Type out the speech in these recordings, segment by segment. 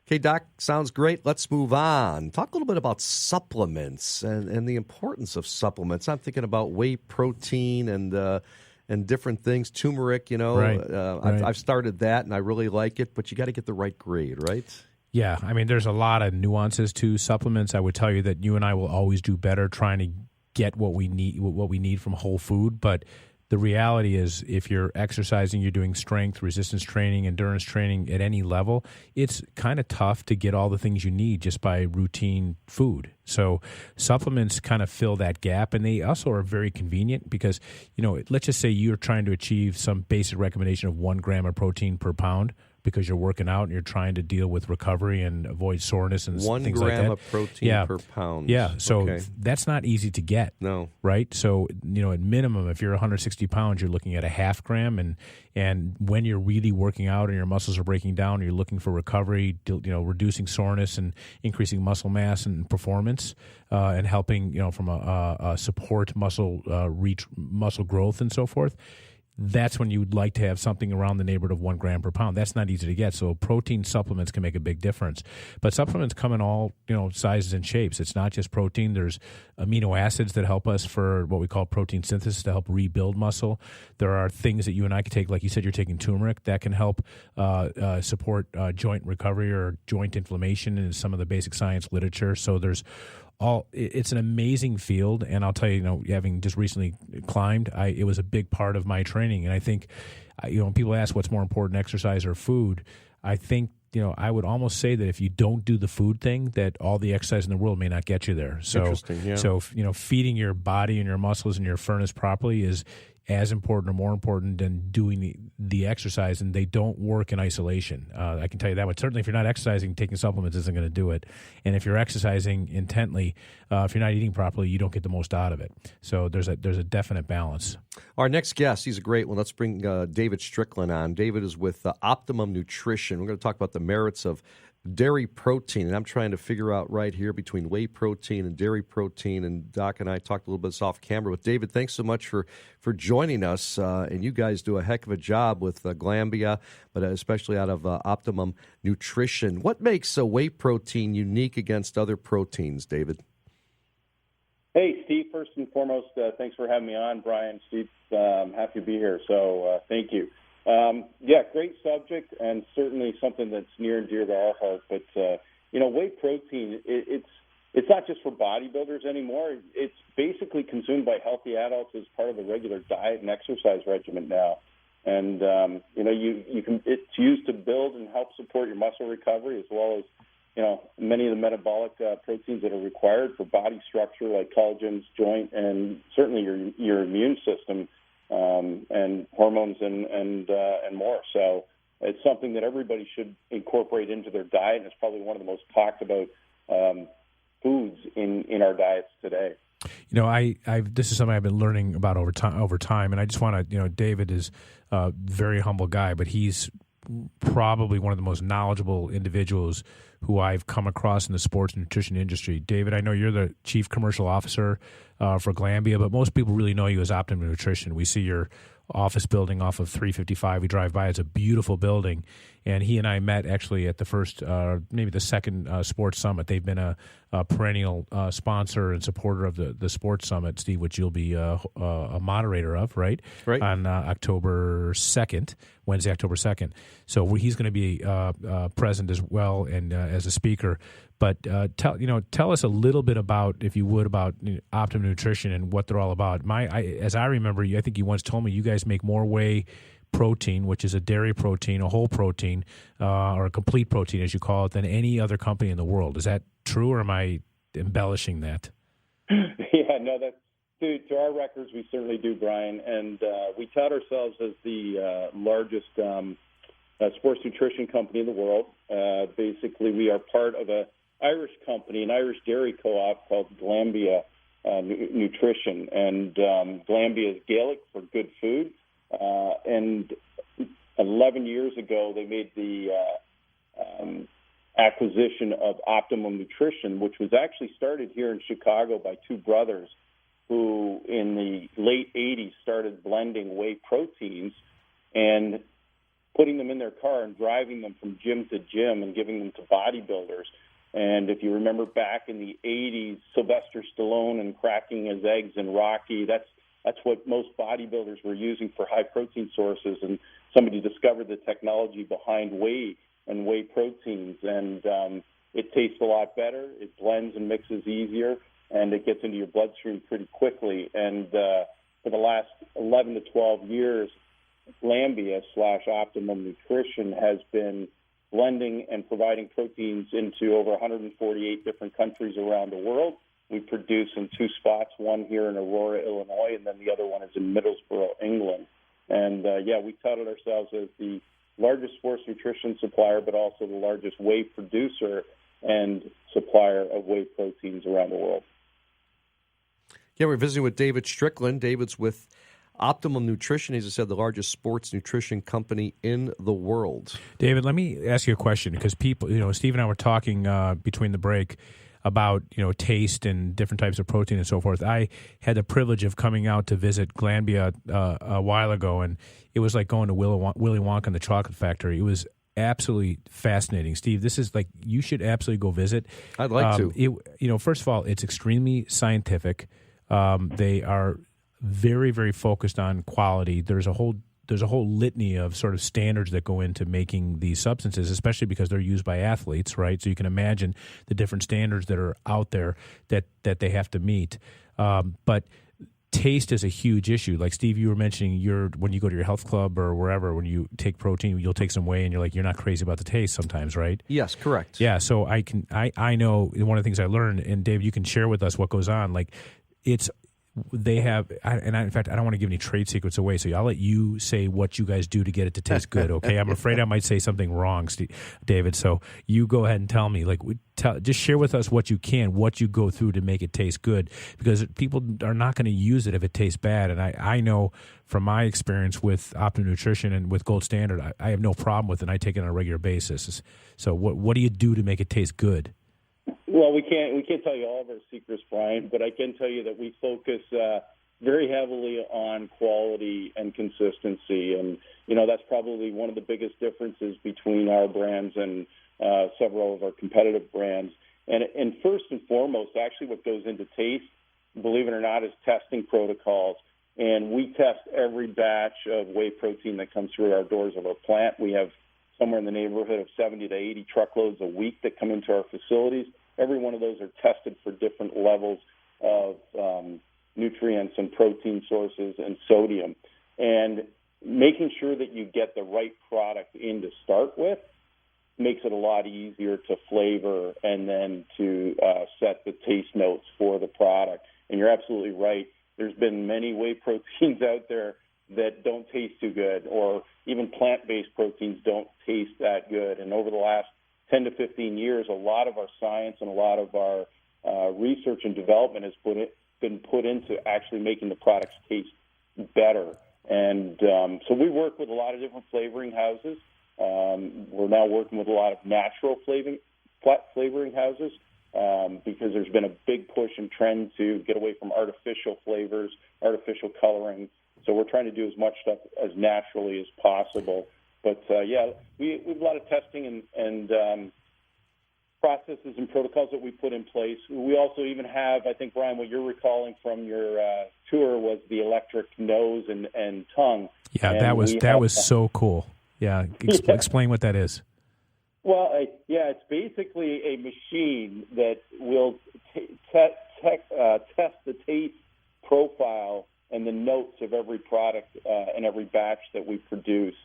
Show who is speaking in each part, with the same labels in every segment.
Speaker 1: Okay, Doc, sounds great. Let's move on. Talk a little bit about supplements and the importance of supplements. I'm thinking about whey protein and different things. Turmeric,
Speaker 2: Right.
Speaker 1: I've started that, and I really like it, but you got to get the right grade, right?
Speaker 2: Yeah, I mean, there's a lot of nuances to supplements. I would tell you that you and I will always do better trying to get what we need from whole food, but the reality is, if you're exercising, you're doing strength, resistance training, endurance training at any level, it's kind of tough to get all the things you need just by routine food. So supplements kind of fill that gap, and they also are very convenient because, let's just say you're trying to achieve some basic recommendation of 1 gram of protein per pound because you're working out and you're trying to deal with recovery and avoid soreness and things like that.
Speaker 1: 1 gram of protein per pound.
Speaker 2: Yeah, so
Speaker 1: okay.
Speaker 2: That's not easy to get.
Speaker 1: No.
Speaker 2: Right? So, at minimum, if you're 160 pounds, you're looking at a half gram. And when you're really working out and your muscles are breaking down, you're looking for recovery, reducing soreness and increasing muscle mass and performance and helping, from a support muscle muscle growth and so forth. That's when you would like to have something around the neighborhood of 1 gram per pound. That's not easy to get. So protein supplements can make a big difference. But supplements come in all, sizes and shapes. It's not just protein. There's amino acids that help us for what we call protein synthesis to help rebuild muscle. There are things that you and I can take, like you said, you're taking turmeric, that can help support joint recovery or joint inflammation in some of the basic science literature. So it's an amazing field, and I'll tell you, having just recently climbed, it was a big part of my training. And I think, when people ask what's more important, exercise or food, I think, I would almost say that if you don't do the food thing, that all the exercise in the world may not get you there. So,
Speaker 1: interesting, yeah.
Speaker 2: So feeding your body and your muscles and your furnace properly is as important or more important than doing the exercise, and they don't work in isolation. I can tell you that much. Certainly, if you're not exercising, taking supplements isn't going to do it. And if you're exercising intently, if you're not eating properly, you don't get the most out of it. So there's a definite balance.
Speaker 1: Our next guest, he's a great one. Let's bring David Strickland on. David is with Optimum Nutrition. We're going to talk about the merits of dairy protein, and I'm trying to figure out right here between whey protein and dairy protein, and Doc and I talked a little bit off camera with David. Thanks so much for joining us, and you guys do a heck of a job with Glambia, but especially out of Optimum Nutrition. What makes whey protein unique against other proteins, David?
Speaker 3: Hey, Steve, first and foremost, thanks for having me on. Brian, Steve, happy to be here, so thank you. Great subject, and certainly something that's near and dear to our heart. But whey protein, it's not just for bodybuilders anymore. It's basically consumed by healthy adults as part of a regular diet and exercise regimen now. And it's used to build and help support your muscle recovery, as well as many of the metabolic proteins that are required for body structure, like collagens, joint, and certainly your immune system. And hormones and more. So it's something that everybody should incorporate into their diet, and it's probably one of the most talked about foods in our diets today.
Speaker 2: This is something I've been learning about over time, and I just want to, David is a very humble guy, but he's probably one of the most knowledgeable individuals who I've come across in the sports nutrition industry. David, I know you're the chief commercial officer for Glambia, but most people really know you as Optimum Nutrition. We see your office building off of 355. We drive by. It's a beautiful building. And he and I met actually at the first, maybe the second sports summit. They've been a perennial sponsor and supporter of the sports summit, Steve, which you'll be a moderator of, right?
Speaker 1: Right.
Speaker 2: On October 2nd, Wednesday, October 2nd. So he's going to be present as well and as a speaker. But tell us a little bit about, if you would, about Optimum Nutrition and what they're all about. As I remember, I think you once told me you guys make more whey protein, which is a dairy protein, a whole protein, or a complete protein, as you call it, than any other company in the world. Is that true, or am I embellishing that?
Speaker 3: Yeah, no, that's to our records, we certainly do, Brian. And we tout ourselves as the largest sports nutrition company in the world. Basically, we are part of an Irish company, an Irish dairy co-op called Glambia Nutrition. And Glambia is Gaelic for good food. And 11 years ago, they made the acquisition of Optimum Nutrition, which was actually started here in Chicago by two brothers who, in the late 80s, started blending whey proteins. And putting them in their car and driving them from gym to gym and giving them to bodybuilders. And if you remember back in the 80s, Sylvester Stallone and cracking his eggs in Rocky, that's what most bodybuilders were using for high-protein sources. And somebody discovered the technology behind whey and whey proteins. And it tastes a lot better. It blends and mixes easier, and it gets into your bloodstream pretty quickly. And for the last 11 to 12 years, Glanbia/Optimum Nutrition has been blending and providing proteins into over 148 different countries around the world. We produce in 2 spots, one here in Aurora, Illinois, and then the other one is in Middlesbrough, England. And, we touted ourselves as the largest sports nutrition supplier, but also the largest whey producer and supplier of whey proteins around the world.
Speaker 1: Yeah, we're visiting with David Strickland. David's with Optimum Nutrition, as I said, the largest sports nutrition company in the world.
Speaker 2: David, let me ask you a question, because people, Steve and I were talking between the break about, taste and different types of protein and so forth. I had the privilege of coming out to visit Glanbia a while ago, and it was like going to Willy Wonka and the Chocolate Factory. It was absolutely fascinating. Steve, this is like, you should absolutely go visit.
Speaker 1: I'd like to.
Speaker 2: First of all, it's extremely scientific. They are very, very focused on quality. There's a whole litany of sort of standards that go into making these substances, especially because they're used by athletes, right? So you can imagine the different standards that are out there that they have to meet. But taste is a huge issue. Like, Steve, you were mentioning when you go to your health club or wherever, when you take protein, you'll take some whey, and you're not crazy about the taste sometimes, right?
Speaker 1: Yes, correct.
Speaker 2: Yeah, so I know one of the things I learned, and Dave, you can share with us what goes on. Like, they have, in fact, I don't want to give any trade secrets away, so I'll let you say what you guys do to get it to taste good, okay? I'm afraid I might say something wrong, David, so you go ahead and tell me. Just share with us what you go through to make it taste good, because people are not going to use it if it tastes bad. And I know from my experience with Optimum Nutrition and with Gold Standard, I have no problem with it, and I take it on a regular basis. So what do you do to make it taste good?
Speaker 3: Well, we can't tell you all of our secrets, Brian, but I can tell you that we focus very heavily on quality and consistency, and that's probably one of the biggest differences between our brands and several of our competitive brands. And first and foremost, actually, what goes into taste, believe it or not, is testing protocols. And we test every batch of whey protein that comes through our doors of our plant. We have somewhere in the neighborhood of 70 to 80 truckloads a week that come into our facilities. Every one of those are tested for different levels of nutrients and protein sources and sodium. And making sure that you get the right product in to start with makes it a lot easier to flavor and then to set the taste notes for the product. And you're absolutely right. There's been many whey proteins out there that don't taste too good, or even plant-based proteins don't taste that good. And over the last 10 to 15 years, a lot of our science and a lot of our research and development has been put into actually making the products taste better. And so we work with a lot of different flavoring houses. We're now working with a lot of natural flavoring houses because there's been a big push and trend to get away from artificial flavors, artificial coloring. So we're trying to do as much stuff as naturally as possible. But, we have a lot of testing and processes and protocols that we put in place. We also even have, I think, Brian, what you're recalling from your tour was the electric nose and tongue.
Speaker 2: Yeah,
Speaker 3: and
Speaker 2: that was so cool. Yeah, explain what that is.
Speaker 3: Well, it's basically a machine that will test the taste profile and the notes of every product and every batch that we produce.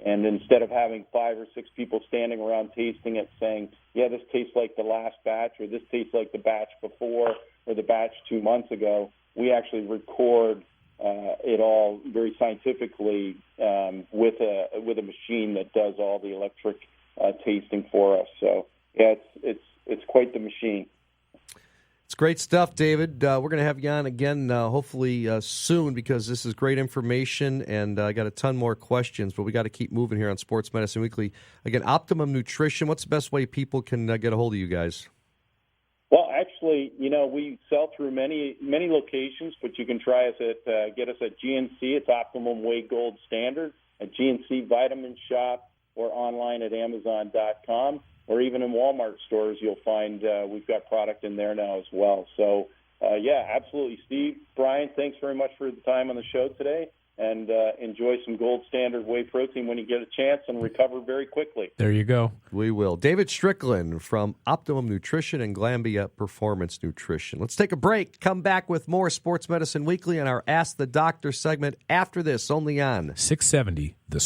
Speaker 3: And instead of having 5 or 6 people standing around tasting it saying, yeah, this tastes like the last batch, or this tastes like the batch before, or the batch 2 months ago, we actually record it all very scientifically with a machine that does all the electric tasting for us. So, yeah, it's quite the machine.
Speaker 1: It's great stuff, David. We're going to have you on again hopefully soon, because this is great information, and I got a ton more questions, but we got to keep moving here on Sports Medicine Weekly. Again, Optimum Nutrition, what's the best way people can get a hold of you guys?
Speaker 3: Well, actually, we sell through many locations, but you can try us get us at GNC. It's Optimum Whey Gold Standard. at GNC Vitamin Shop or online at Amazon.com, or even in Walmart stores, you'll find we've got product in there now as well. So, yeah, absolutely. Steve, Brian, thanks very much for the time on the show today, and enjoy some Gold Standard whey protein when you get a chance and recover very quickly.
Speaker 2: There you go.
Speaker 1: We will. David Strickland from Optimum Nutrition and Glanbia Performance Nutrition. Let's take a break. Come back with more Sports Medicine Weekly and our Ask the Doctor segment after this, only on
Speaker 2: 670 The